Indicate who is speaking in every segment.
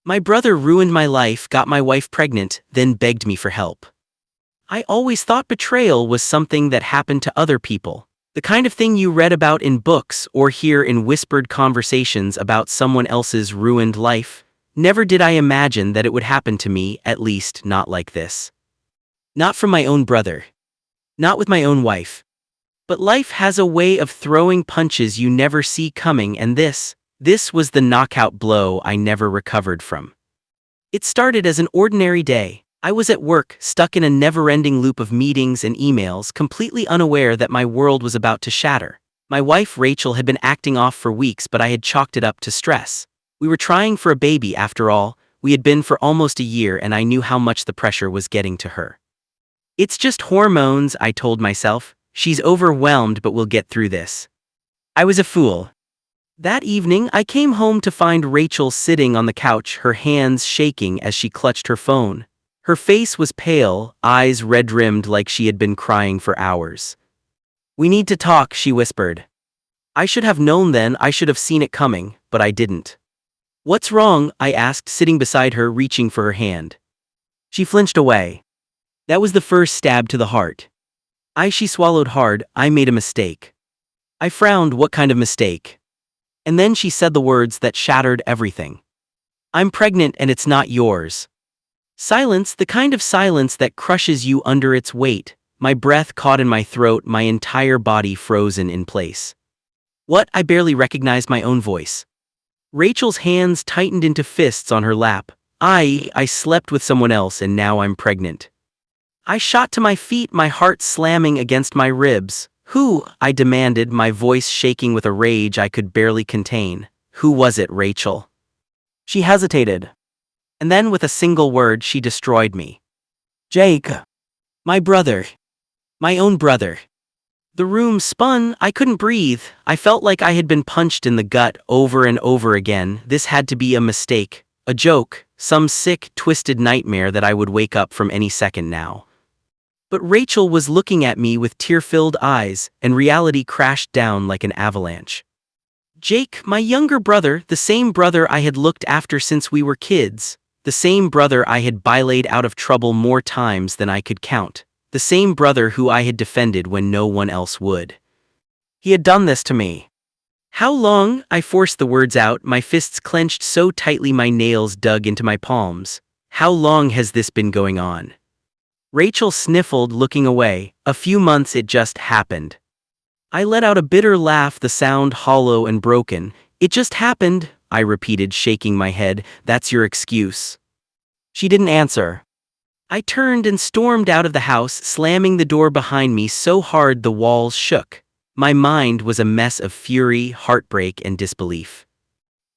Speaker 1: My brother ruined my life, got my wife pregnant, then begged me for help. I always thought betrayal was something that happened to other people. The kind of thing you read about in books or hear in whispered conversations about someone else's ruined life. Never did I imagine that it would happen to me, at least not like this. Not from my own brother. Not with my own wife. But life has a way of throwing punches you never see coming, and this was the knockout blow I never recovered from. It started as an ordinary day. I was at work, stuck in a never-ending loop of meetings and emails, completely unaware that my world was about to shatter. My wife, Rachel, had been acting off for weeks, but I had chalked it up to stress. We were trying for a baby after all. We had been for almost a year, and I knew how much the pressure was getting to her. It's just hormones, I told myself. She's overwhelmed, but we'll get through this. I was a fool. That evening, I came home to find Rachel sitting on the couch, her hands shaking as she clutched her phone. Her face was pale, eyes red-rimmed like she had been crying for hours. "We need to talk," she whispered. I should have known then, I should have seen it coming, but I didn't. "What's wrong?" I asked, sitting beside her, reaching for her hand. She flinched away. That was the first stab to the heart. She swallowed hard. "I made a mistake." I frowned. "What kind of mistake?" And then she said the words that shattered everything. "I'm pregnant and it's not yours." Silence, the kind of silence that crushes you under its weight. My breath caught in my throat, my entire body frozen in place. "What?" I barely recognized my own voice. Rachel's hands tightened into fists on her lap. I slept with someone else and now I'm pregnant." I shot to my feet, my heart slamming against my ribs. "Who?" I demanded, my voice shaking with a rage I could barely contain. "Who was it, Rachel?" She hesitated. And then with a single word she destroyed me. "Jake. My brother. My own brother." The room spun. I couldn't breathe. I felt like I had been punched in the gut over and over again. This had to be a mistake, a joke, some sick, twisted nightmare that I would wake up from any second now. But Rachel was looking at me with tear-filled eyes, and reality crashed down like an avalanche. Jake, my younger brother, the same brother I had looked after since we were kids, the same brother I had bylaid out of trouble more times than I could count, the same brother who I had defended when no one else would. He had done this to me. "How long?" I forced the words out, my fists clenched so tightly my nails dug into my palms. "How long has this been going on?" Rachel sniffled, looking away. "A few months, it just happened." I let out a bitter laugh, the sound hollow and broken. "It just happened," I repeated, shaking my head. "That's your excuse." She didn't answer. I turned and stormed out of the house, slamming the door behind me so hard the walls shook. My mind was a mess of fury, heartbreak, and disbelief.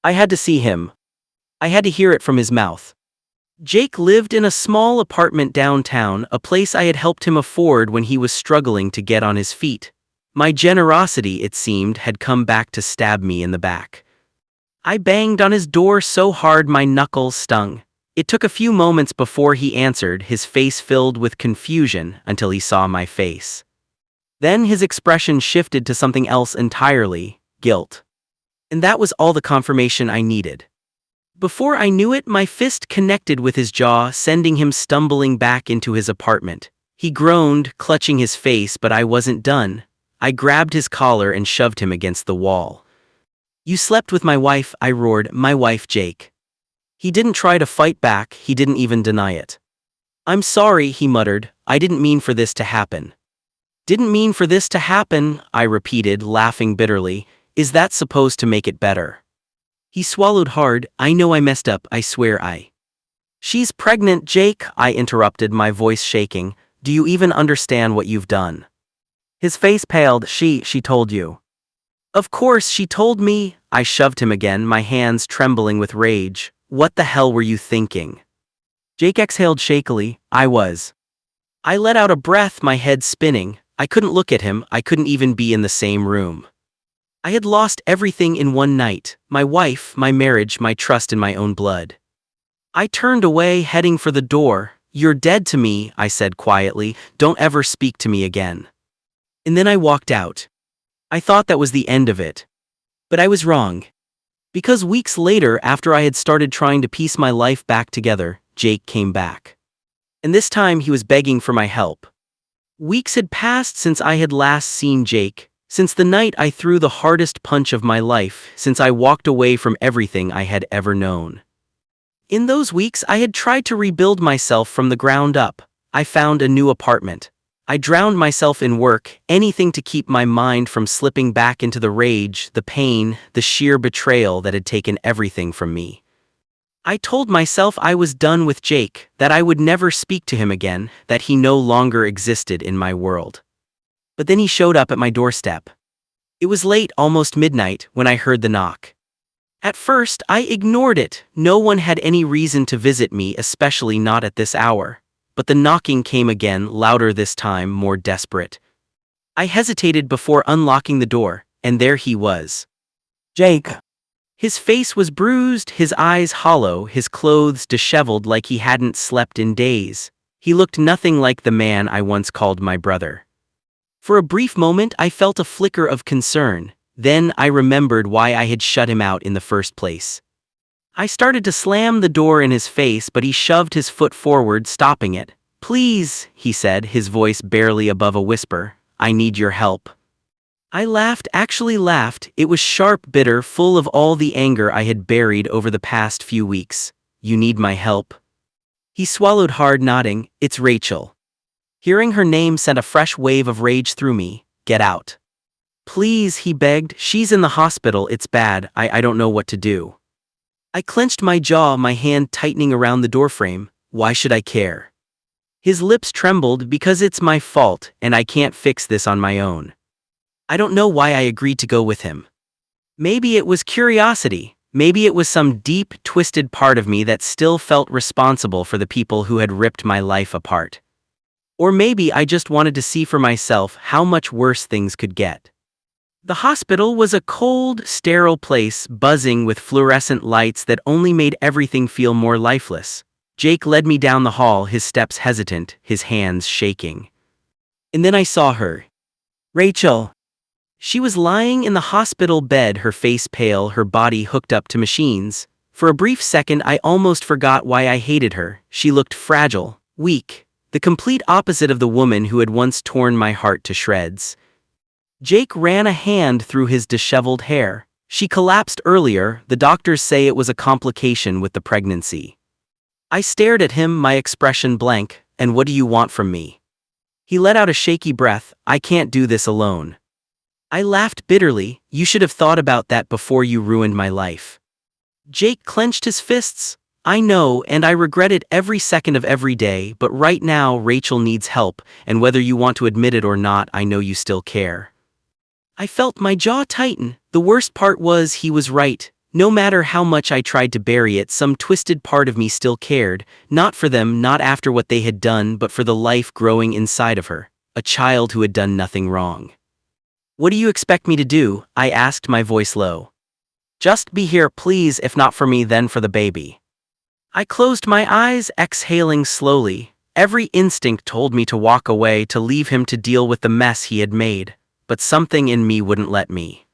Speaker 1: I had to see him. I had to hear it from his mouth. Jake lived in a small apartment downtown, a place I had helped him afford when he was struggling to get on his feet. My generosity, it seemed, had come back to stab me in the back. I banged on his door so hard my knuckles stung. It took a few moments before he answered, his face filled with confusion until he saw my face. Then his expression shifted to something else entirely, guilt. And that was all the confirmation I needed. Before I knew it, my fist connected with his jaw, sending him stumbling back into his apartment. He groaned, clutching his face, but I wasn't done. I grabbed his collar and shoved him against the wall. "You slept with my wife," I roared, "my wife, Jake." He didn't try to fight back, he didn't even deny it. "I'm sorry," he muttered, "I didn't mean for this to happen." "Didn't mean for this to happen," I repeated, laughing bitterly. "Is that supposed to make it better?" He swallowed hard. "I know I messed up, I swear I." "She's pregnant, Jake," I interrupted, my voice shaking. "Do you even understand what you've done?" His face paled. She told you." "Of course she told me." I shoved him again, my hands trembling with rage. "What the hell were you thinking?" Jake exhaled shakily. I let out a breath, my head spinning. I couldn't look at him, I couldn't even be in the same room. I had lost everything in one night, my wife, my marriage, my trust in my own blood. I turned away, heading for the door. "You're dead to me," I said quietly. "Don't ever speak to me again." And then I walked out. I thought that was the end of it. But I was wrong. Because weeks later, after I had started trying to piece my life back together, Jake came back. And this time he was begging for my help. Weeks had passed since I had last seen Jake, since the night I threw the hardest punch of my life, since I walked away from everything I had ever known. In those weeks, I had tried to rebuild myself from the ground up. I found a new apartment. I drowned myself in work, anything to keep my mind from slipping back into the rage, the pain, the sheer betrayal that had taken everything from me. I told myself I was done with Jake, that I would never speak to him again, that he no longer existed in my world. But then he showed up at my doorstep. It was late, almost midnight, when I heard the knock. At first, I ignored it. No one had any reason to visit me, especially not at this hour. But the knocking came again, louder this time, more desperate. I hesitated before unlocking the door, and there he was. Jake. His face was bruised, his eyes hollow, his clothes disheveled like he hadn't slept in days. He looked nothing like the man I once called my brother. For a brief moment, I felt a flicker of concern. Then I remembered why I had shut him out in the first place. I started to slam the door in his face, but he shoved his foot forward, stopping it. "Please," he said, his voice barely above a whisper, "I need your help." I laughed, actually laughed. It was sharp, bitter, full of all the anger I had buried over the past few weeks. "You need my help?" He swallowed hard, nodding. "It's Rachel." Hearing her name sent a fresh wave of rage through me. "Get out." "Please," he begged. "She's in the hospital, it's bad, I don't know what to do." I clenched my jaw, my hand tightening around the doorframe. "Why should I care?" His lips trembled. "Because it's my fault, and I can't fix this on my own." I don't know why I agreed to go with him. Maybe it was curiosity. Maybe it was some deep, twisted part of me that still felt responsible for the people who had ripped my life apart. Or maybe I just wanted to see for myself how much worse things could get. The hospital was a cold, sterile place, buzzing with fluorescent lights that only made everything feel more lifeless. Jake led me down the hall, his steps hesitant, his hands shaking. And then I saw her. Rachel. She was lying in the hospital bed, her face pale, her body hooked up to machines. For a brief second, I almost forgot why I hated her. She looked fragile, weak, the complete opposite of the woman who had once torn my heart to shreds. Jake ran a hand through his disheveled hair. She collapsed earlier. The doctors say it was a complication with the pregnancy. I stared at him, my expression blank. "And what do you want from me?" He let out a shaky breath. "I can't do this alone." I laughed bitterly. "You should have thought about that before you ruined my life." Jake clenched his fists. "I know, and I regret it every second of every day, but right now Rachel needs help, and whether you want to admit it or not, I know you still care." I felt my jaw tighten. The worst part was he was right. No matter how much I tried to bury it, some twisted part of me still cared, not for them, not after what they had done, but for the life growing inside of her, a child who had done nothing wrong. "What do you expect me to do?" I asked, my voice low. "Just be here, please, if not for me, then for the baby." I closed my eyes, exhaling slowly. Every instinct told me to walk away, to leave him to deal with the mess he had made. But something in me wouldn't let me.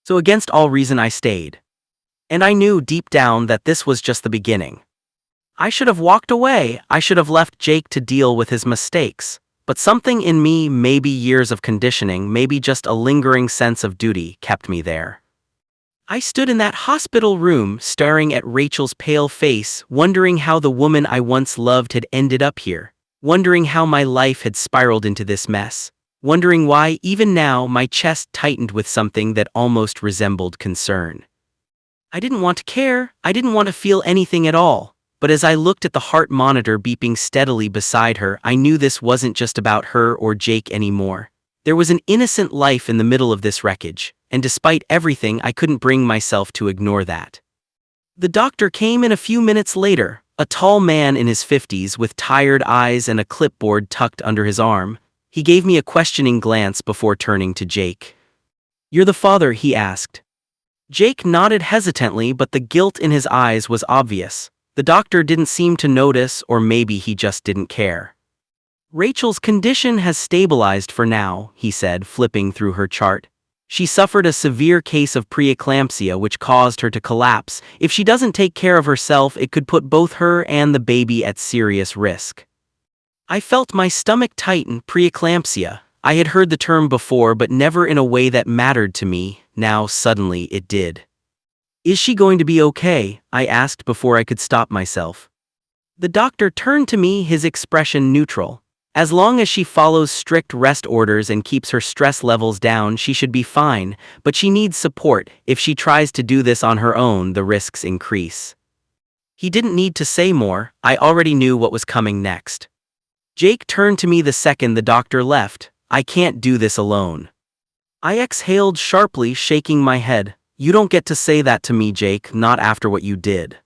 Speaker 1: So against all reason I stayed. And I knew deep down that this was just the beginning. I should have walked away. I should have left Jake to deal with his mistakes. But something in me, maybe years of conditioning, maybe just a lingering sense of duty, kept me there. I stood in that hospital room, staring at Rachel's pale face, wondering how the woman I once loved had ended up here, wondering how my life had spiraled into this mess. Wondering why, even now, my chest tightened with something that almost resembled concern. I didn't want to care, I didn't want to feel anything at all, but as I looked at the heart monitor beeping steadily beside her, I knew this wasn't just about her or Jake anymore. There was an innocent life in the middle of this wreckage, and despite everything, I couldn't bring myself to ignore that. The doctor came in a few minutes later, a tall man in his 50s with tired eyes and a clipboard tucked under his arm. He gave me a questioning glance before turning to Jake. "You're the father?" he asked. Jake nodded hesitantly, but the guilt in his eyes was obvious. The doctor didn't seem to notice, or maybe he just didn't care. "Rachel's condition has stabilized for now," he said, flipping through her chart. She suffered a severe case of preeclampsia which caused her to collapse. If she doesn't take care of herself, it could put both her and the baby at serious risk. I felt my stomach tighten. Preeclampsia. I had heard the term before, but never in a way that mattered to me. Now suddenly it did. Is she going to be okay? I asked before I could stop myself. The doctor turned to me, his expression neutral. As long as she follows strict rest orders and keeps her stress levels down, she should be fine, but she needs support. If she tries to do this on her own, the risks increase. He didn't need to say more. I already knew what was coming next. Jake turned to me the second the doctor left. I can't do this alone. I exhaled sharply, shaking my head. You don't get to say that to me, Jake, not after what you did.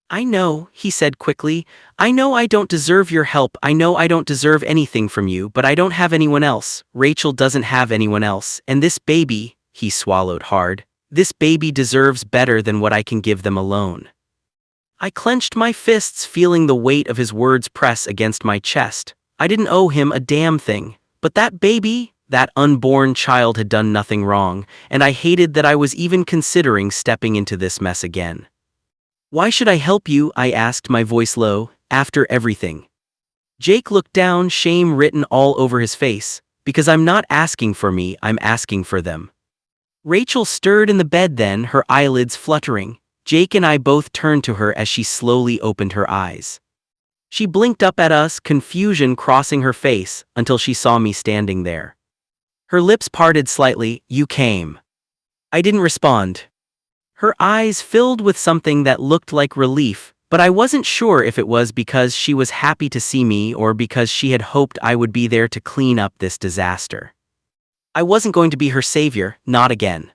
Speaker 1: I know, he said quickly. I know I don't deserve your help. I know I don't deserve anything from you, but I don't have anyone else. Rachel doesn't have anyone else. And this baby, he swallowed hard, this baby deserves better than what I can give them alone. I clenched my fists, feeling the weight of his words press against my chest. I didn't owe him a damn thing. But that baby, that unborn child had done nothing wrong, and I hated that I was even considering stepping into this mess again. Why should I help you? I asked, my voice low. After everything. Jake looked down, shame written all over his face. Because I'm not asking for me, I'm asking for them. Rachel stirred in the bed then, her eyelids fluttering. Jake and I both turned to her as she slowly opened her eyes. She blinked up at us, confusion crossing her face, until she saw me standing there. Her lips parted slightly. You came. I didn't respond. Her eyes filled with something that looked like relief, but I wasn't sure if it was because she was happy to see me or because she had hoped I would be there to clean up this disaster. I wasn't going to be her savior, not again.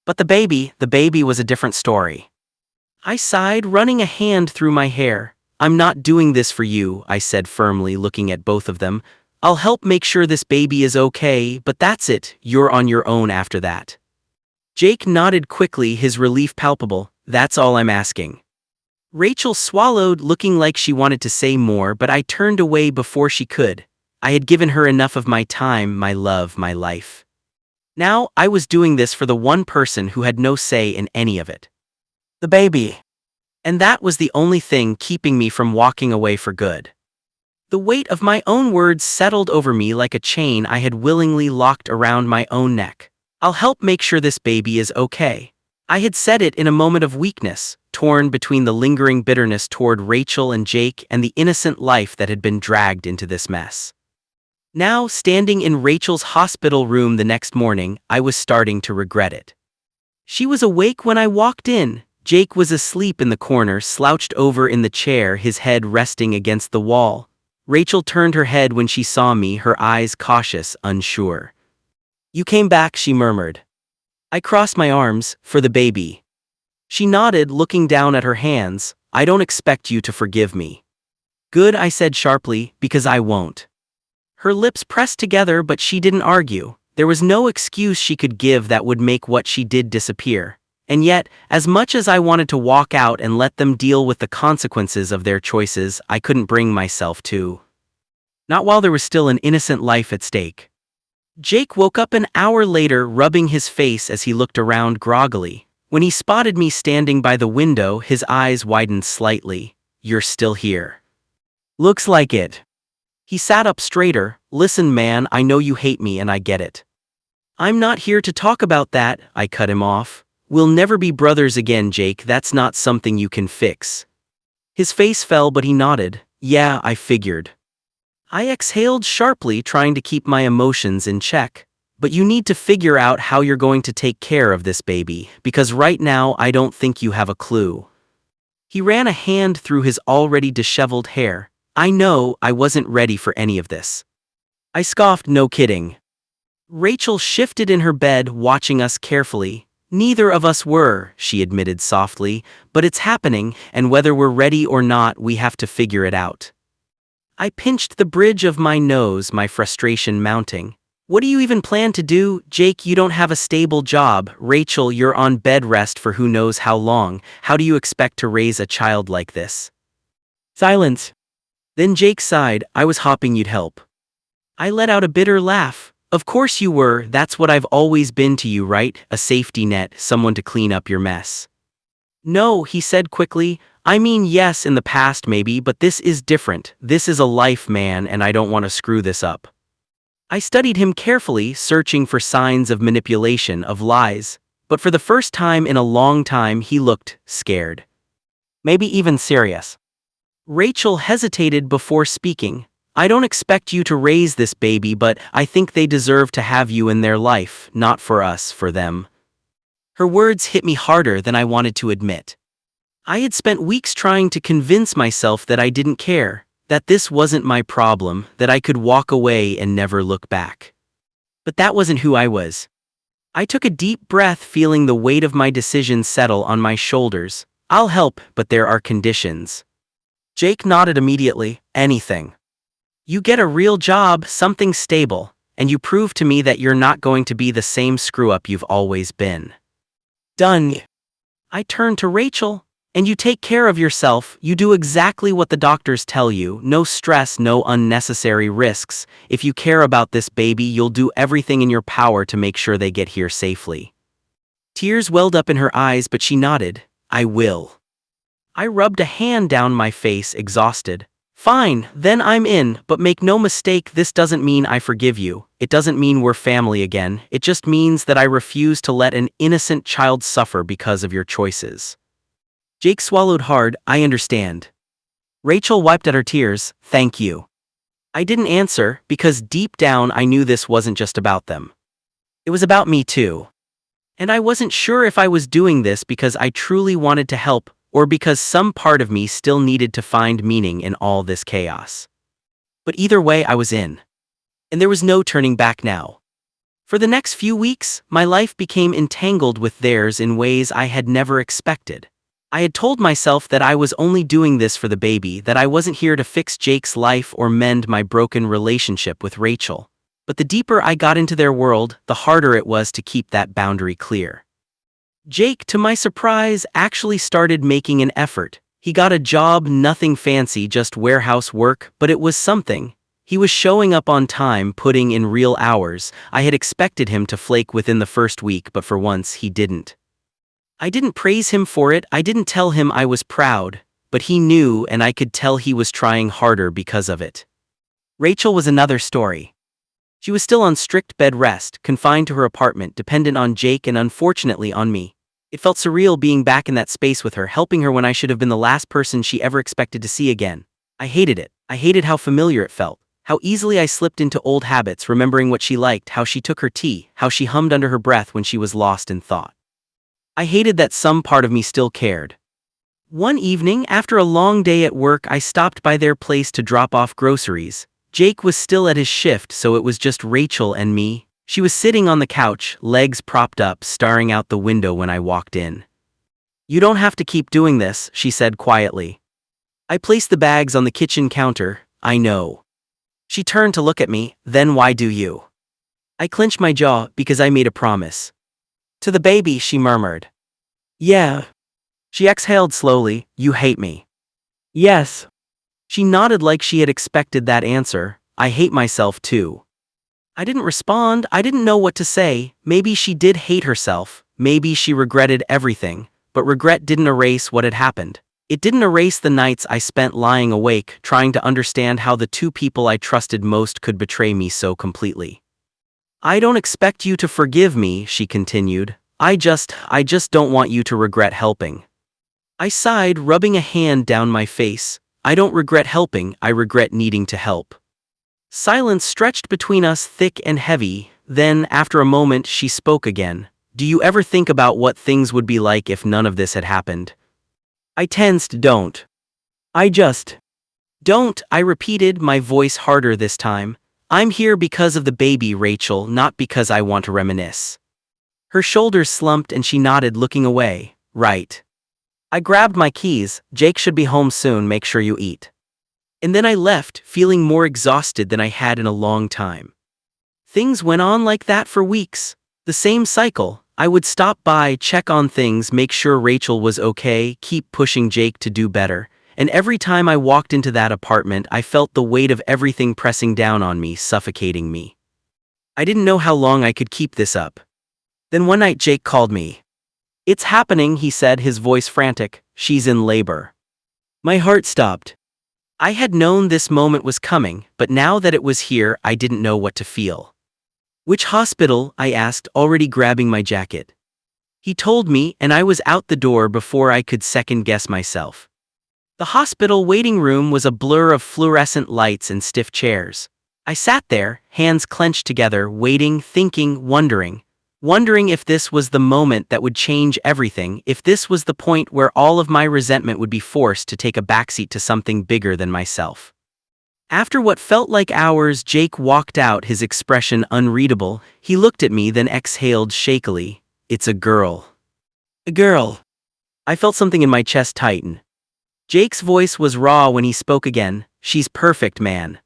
Speaker 1: But the baby was a different story. I sighed, running a hand through my hair. I'm not doing this for you, I said firmly, looking at both of them. I'll help make sure this baby is okay, but that's it, you're on your own after that. Jake nodded quickly, his relief palpable. That's all I'm asking. Rachel swallowed, looking like she wanted to say more, but I turned away before she could. I had given her enough of my time, my love, my life. Now, I was doing this for the one person who had no say in any of it. The baby. And that was the only thing keeping me from walking away for good. The weight of my own words settled over me like a chain I had willingly locked around my own neck. I'll help make sure this baby is okay. I had said it in a moment of weakness, torn between the lingering bitterness toward Rachel and Jake and the innocent life that had been dragged into this mess. Now, standing in Rachel's hospital room the next morning, I was starting to regret it. She was awake when I walked in. Jake was asleep in the corner, slouched over in the chair, his head resting against the wall. Rachel turned her head when she saw me, her eyes cautious, unsure. You came back, she murmured. I crossed my arms, for the baby. She nodded, looking down at her hands. I don't expect you to forgive me. Good, I said sharply, because I won't. Her lips pressed together, but she didn't argue. There was no excuse she could give that would make what she did disappear. And yet, as much as I wanted to walk out and let them deal with the consequences of their choices, I couldn't bring myself to. Not while there was still an innocent life at stake. Jake woke up an hour later, rubbing his face as he looked around groggily. When he spotted me standing by the window, his eyes widened slightly. You're still here. Looks like it. He sat up straighter. Listen, man, I know you hate me and I get it. I'm not here to talk about that, I cut him off. We'll never be brothers again, Jake, that's not something you can fix. His face fell, but he nodded. Yeah, I figured. I exhaled sharply, trying to keep my emotions in check. But you need to figure out how you're going to take care of this baby, because right now I don't think you have a clue. He ran a hand through his already disheveled hair. I know, I wasn't ready for any of this. I scoffed, no kidding. Rachel shifted in her bed, watching us carefully. Neither of us were, she admitted softly, but it's happening, and whether we're ready or not, we have to figure it out. I pinched the bridge of my nose, my frustration mounting. What do you even plan to do? Jake, you don't have a stable job. Rachel, you're on bed rest for who knows how long. How do you expect to raise a child like this? Silence. Then Jake sighed. I was hoping you'd help. I let out a bitter laugh. Of course you were, that's what I've always been to you, right? A safety net, someone to clean up your mess. No, he said quickly, I mean yes in the past maybe, but this is different. This is a life, man, and I don't want to screw this up. I studied him carefully, searching for signs of manipulation, of lies, but for the first time in a long time he looked scared. Maybe even serious. Rachel hesitated before speaking. I don't expect you to raise this baby, but I think they deserve to have you in their life, not for us, for them. Her words hit me harder than I wanted to admit. I had spent weeks trying to convince myself that I didn't care, that this wasn't my problem, that I could walk away and never look back. But that wasn't who I was. I took a deep breath, feeling the weight of my decision settle on my shoulders. I'll help, but there are conditions. Jake nodded immediately. Anything. You get a real job, something stable, and you prove to me that you're not going to be the same screw-up you've always been. Done. I turned to Rachel. And you take care of yourself, you do exactly what the doctors tell you, no stress, no unnecessary risks. If you care about this baby, you'll do everything in your power to make sure they get here safely. Tears welled up in her eyes, but she nodded. I will. I rubbed a hand down my face, exhausted. Fine, then I'm in, but make no mistake, this doesn't mean I forgive you. It doesn't mean we're family again. It just means that I refuse to let an innocent child suffer because of your choices. Jake swallowed hard. I understand. Rachel wiped at her tears. Thank you. I didn't answer, because deep down I knew this wasn't just about them. It was about me too. And I wasn't sure if I was doing this because I truly wanted to help, or because some part of me still needed to find meaning in all this chaos. But either way, I was in. And there was no turning back now. For the next few weeks, my life became entangled with theirs in ways I had never expected. I had told myself that I was only doing this for the baby, that I wasn't here to fix Jake's life or mend my broken relationship with Rachel. But the deeper I got into their world, the harder it was to keep that boundary clear. Jake, to my surprise, actually started making an effort. He got a job, nothing fancy, just warehouse work, but it was something. He was showing up on time, putting in real hours. I had expected him to flake within the first week, but for once he didn't. I didn't praise him for it, I didn't tell him I was proud, but he knew, and I could tell he was trying harder because of it. Rachel was another story. She was still on strict bed rest, confined to her apartment, dependent on Jake and unfortunately on me. It felt surreal being back in that space with her, helping her when I should have been the last person she ever expected to see again. I hated it. I hated how familiar it felt, how easily I slipped into old habits, remembering what she liked, how she took her tea, how she hummed under her breath when she was lost in thought. I hated that some part of me still cared. One evening, after a long day at work, I stopped by their place to drop off groceries. Jake was still at his shift, so it was just Rachel and me. She was sitting on the couch, legs propped up, staring out the window when I walked in. You don't have to keep doing this, she said quietly. I placed the bags on the kitchen counter. I know. She turned to look at me. Then why do you? I clenched my jaw because I made a promise. To the baby, she murmured. Yeah. She exhaled slowly. You hate me. Yes. She nodded like she had expected that answer. I hate myself too. I didn't respond. I didn't know what to say. Maybe she did hate herself. Maybe she regretted everything. But regret didn't erase what had happened. It didn't erase the nights I spent lying awake, trying to understand how the two people I trusted most could betray me so completely. I don't expect you to forgive me, she continued. I just don't want you to regret helping. I sighed, rubbing a hand down my face. I don't regret helping, I regret needing to help. Silence stretched between us, thick and heavy. Then, after a moment, she spoke again. Do you ever think about what things would be like if none of this had happened? I tensed. Don't. I just don't, I repeated, my voice harder this time. I'm here because of the baby, Rachel, not because I want to reminisce. Her shoulders slumped and she nodded, looking away. Right. I grabbed my keys. Jake should be home soon, make sure you eat. And then I left, feeling more exhausted than I had in a long time. Things went on like that for weeks. The same cycle. I would stop by, check on things, make sure Rachel was okay, keep pushing Jake to do better. And every time I walked into that apartment, I felt the weight of everything pressing down on me, suffocating me. I didn't know how long I could keep this up. Then one night Jake called me. "It's happening," he said, his voice frantic. "She's in labor." My heart stopped. I had known this moment was coming, but now that it was here, I didn't know what to feel. "Which hospital?" I asked, already grabbing my jacket. He told me, and I was out the door before I could second-guess myself. The hospital waiting room was a blur of fluorescent lights and stiff chairs. I sat there, hands clenched together, waiting, thinking, wondering if this was the moment that would change everything, if this was the point where all of my resentment would be forced to take a backseat to something bigger than myself. After what felt like hours, Jake walked out, his expression unreadable. He looked at me, then exhaled shakily. "It's a girl." "A girl." I felt something in my chest tighten. Jake's voice was raw when he spoke again. "She's perfect, man."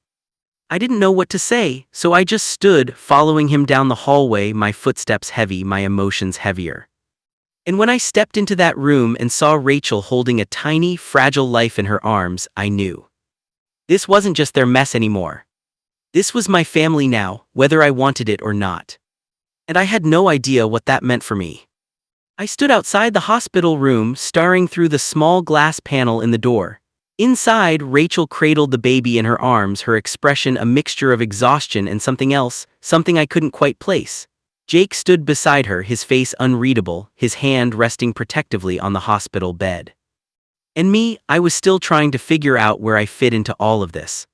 Speaker 1: I didn't know what to say, so I just stood, following him down the hallway, my footsteps heavy, my emotions heavier. And when I stepped into that room and saw Rachel holding a tiny, fragile life in her arms, I knew. This wasn't just their mess anymore. This was my family now, whether I wanted it or not. And I had no idea what that meant for me. I stood outside the hospital room, staring through the small glass panel in the door. Inside, Rachel cradled the baby in her arms, her expression a mixture of exhaustion and something else, something I couldn't quite place. Jake stood beside her, his face unreadable, his hand resting protectively on the hospital bed. And me, I was still trying to figure out where I fit into all of this.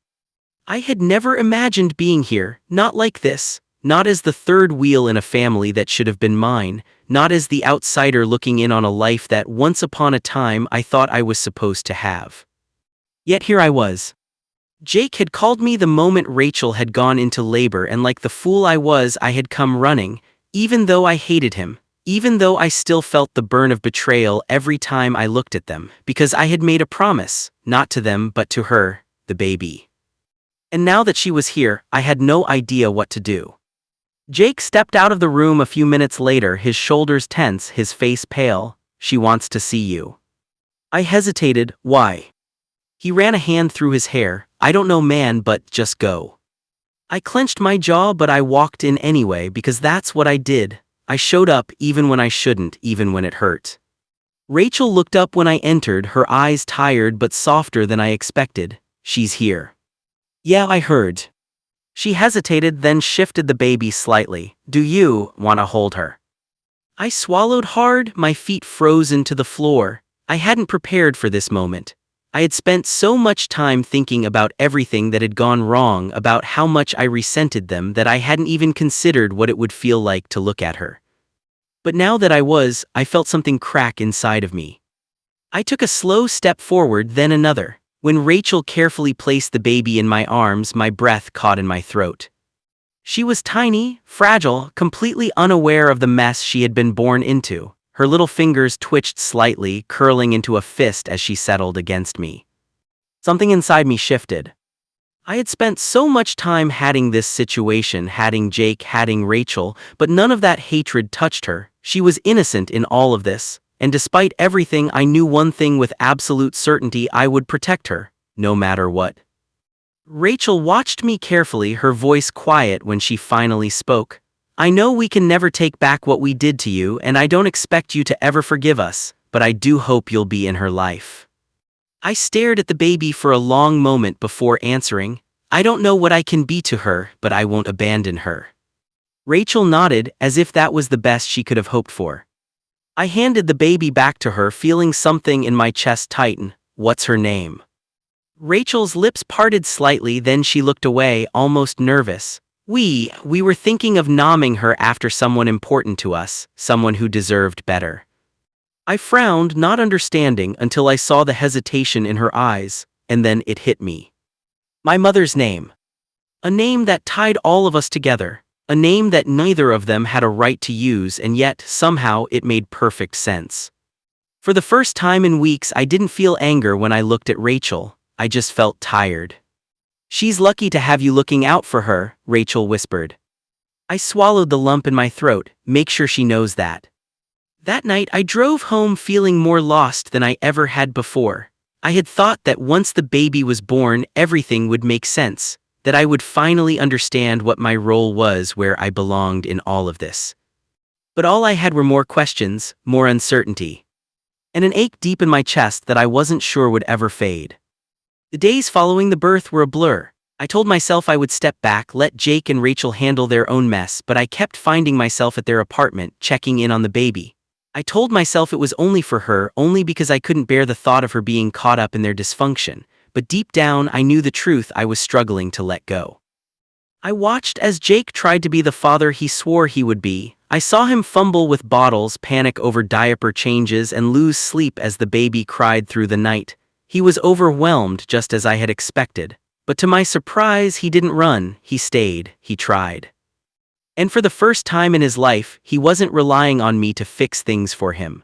Speaker 1: I had never imagined being here, not like this, not as the third wheel in a family that should have been mine, not as the outsider looking in on a life that once upon a time I thought I was supposed to have. Yet here I was. Jake had called me the moment Rachel had gone into labor, and like the fool I was, I had come running, even though I hated him, even though I still felt the burn of betrayal every time I looked at them, because I had made a promise, not to them but to her, the baby. And now that she was here, I had no idea what to do. Jake stepped out of the room a few minutes later, his shoulders tense, his face pale. "She wants to see you." I hesitated. "Why?" He ran a hand through his hair. "I don't know, man, but just go." I clenched my jaw, but I walked in anyway, because that's what I did. I showed up even when I shouldn't, even when it hurt. Rachel looked up when I entered, her eyes tired but softer than I expected. "She's here." "Yeah, I heard." She hesitated, then shifted the baby slightly. "Do you want to hold her?" I swallowed hard, my feet frozen to the floor. I hadn't prepared for this moment. I had spent so much time thinking about everything that had gone wrong, about how much I resented them, that I hadn't even considered what it would feel like to look at her. But now that I felt something crack inside of me. I took a slow step forward, then another. When Rachel carefully placed the baby in my arms, my breath caught in my throat. She was tiny, fragile, completely unaware of the mess she had been born into. Her little fingers twitched slightly, curling into a fist as she settled against me. Something inside me shifted. I had spent so much time hating this situation, hating Jake, hating Rachel, but none of that hatred touched her. She was innocent in all of this, and despite everything, I knew one thing with absolute certainty: I would protect her, no matter what. Rachel watched me carefully, her voice quiet when she finally spoke. "I know we can never take back what we did to you, and I don't expect you to ever forgive us, but I do hope you'll be in her life." I stared at the baby for a long moment before answering. "I don't know what I can be to her, but I won't abandon her." Rachel nodded, as if that was the best she could have hoped for. I handed the baby back to her, feeling something in my chest tighten. "What's her name?" Rachel's lips parted slightly, then she looked away, almost nervous. We were thinking of naming her after someone important to us, someone who deserved better." I frowned, not understanding, until I saw the hesitation in her eyes, and then it hit me. My mother's name. A name that tied all of us together, a name that neither of them had a right to use, and yet, somehow, it made perfect sense. For the first time in weeks, I didn't feel anger when I looked at Rachel. I just felt tired. "She's lucky to have you looking out for her," Rachel whispered. I swallowed the lump in my throat. "Make sure she knows that." That night I drove home feeling more lost than I ever had before. I had thought that once the baby was born, everything would make sense, that I would finally understand what my role was, where I belonged in all of this. But all I had were more questions, more uncertainty, and an ache deep in my chest that I wasn't sure would ever fade. The days following the birth were a blur. I told myself I would step back, let Jake and Rachel handle their own mess, but I kept finding myself at their apartment, checking in on the baby. I told myself it was only for her, only because I couldn't bear the thought of her being caught up in their dysfunction, but deep down I knew the truth I was struggling to let go. I watched as Jake tried to be the father he swore he would be. I saw him fumble with bottles, panic over diaper changes, and lose sleep as the baby cried through the night. He was overwhelmed, just as I had expected. But to my surprise, he didn't run, he stayed, he tried. And for the first time in his life, he wasn't relying on me to fix things for him.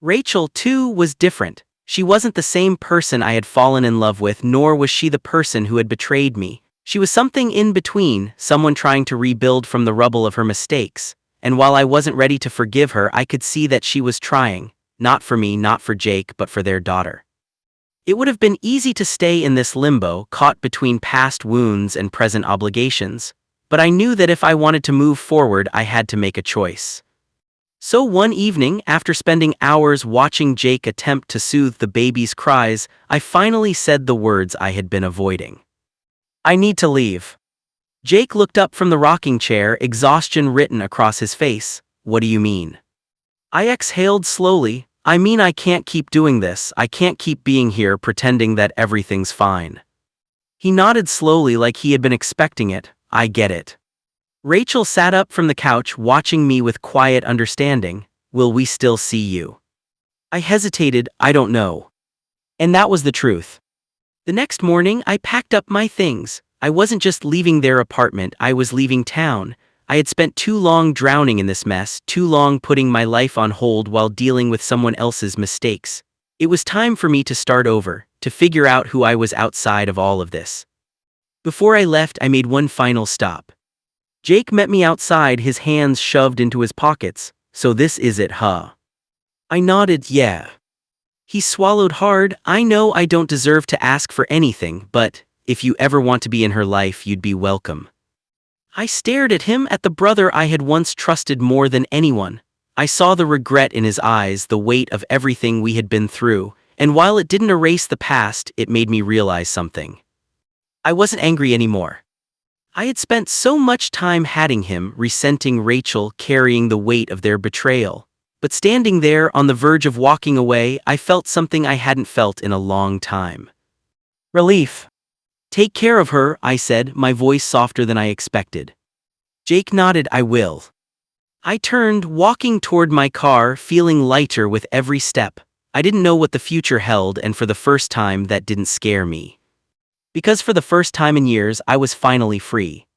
Speaker 1: Rachel, too, was different. She wasn't the same person I had fallen in love with, nor was she the person who had betrayed me. She was something in between, someone trying to rebuild from the rubble of her mistakes. And while I wasn't ready to forgive her, I could see that she was trying, not for me, not for Jake, but for their daughter. It would have been easy to stay in this limbo, caught between past wounds and present obligations, but I knew that if I wanted to move forward, I had to make a choice. So one evening, after spending hours watching Jake attempt to soothe the baby's cries, I finally said the words I had been avoiding. "I need to leave." Jake looked up from the rocking chair, exhaustion written across his face. "What do you mean?" I exhaled slowly. "I mean, I can't keep doing this. I can't keep being here pretending that everything's fine." He nodded slowly, like he had been expecting it. "I get it." Rachel sat up from the couch, watching me with quiet understanding. "Will we still see you?" I hesitated. "I don't know." And that was the truth. The next morning, I packed up my things. I wasn't just leaving their apartment, I was leaving town. I had spent too long drowning in this mess, too long putting my life on hold while dealing with someone else's mistakes. It was time for me to start over, to figure out who I was outside of all of this. Before I left, I made one final stop. Jake met me outside, his hands shoved into his pockets. "So this is it, huh?" I nodded, "Yeah." He swallowed hard. "I know I don't deserve to ask for anything, but if you ever want to be in her life, you'd be welcome." I stared at him, at the brother I had once trusted more than anyone. I saw the regret in his eyes, the weight of everything we had been through, and while it didn't erase the past, it made me realize something. I wasn't angry anymore. I had spent so much time hating him, resenting Rachel, carrying the weight of their betrayal. But standing there, on the verge of walking away, I felt something I hadn't felt in a long time. Relief. "Take care of her," I said, my voice softer than I expected. Jake nodded. "I will." I turned, walking toward my car, feeling lighter with every step. I didn't know what the future held, and for the first time, that didn't scare me. Because for the first time in years, I was finally free.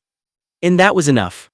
Speaker 1: And that was enough.